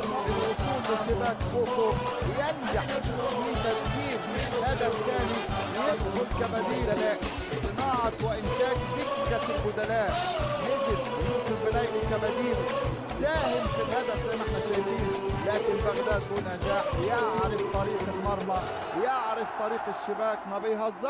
للوصول لشباك كوكو وينجح في تسجيل هدف ثاني ويدخل كبديل له. صناعة وإنتاج دكة البدلاء، نزل يوسف بلايلي كبديل، ساهم في الهدف زي ما احنا شايفين. لكن بغداد بنجاح يعرف طريق المرمى، يعرف طريق الشباك، ما بيهزرش.